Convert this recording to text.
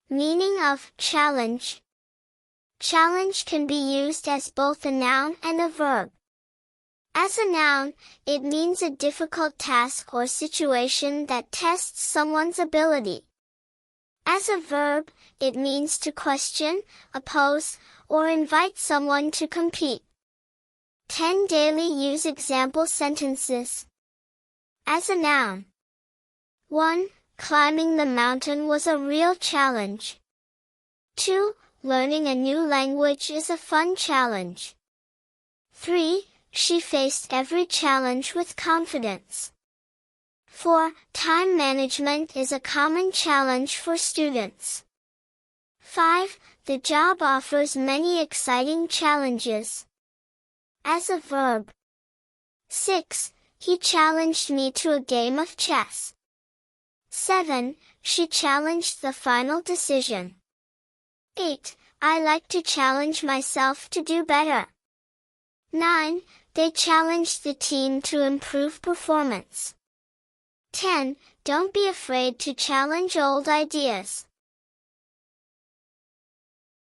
Meaning of challenge. Challenge can be used as both a noun and a verb. As a noun, it means a difficult task or situation that tests someone's ability. As a verb, it means to question, oppose, or invite someone to compete. 10 daily use example sentences. As a noun. 1. Climbing the mountain was a real challenge. 2. Learning a new language is a fun challenge. 3. She faced every challenge with confidence. 4. Time management is a common challenge for students. 5. The job offers many exciting challenges. As a verb. 6. He challenged me to a game of chess. 7. She challenged the final decision. 8. I like to challenge myself to do better. 9. They challenged the team to improve performance. 10. Don't be afraid to challenge old ideas.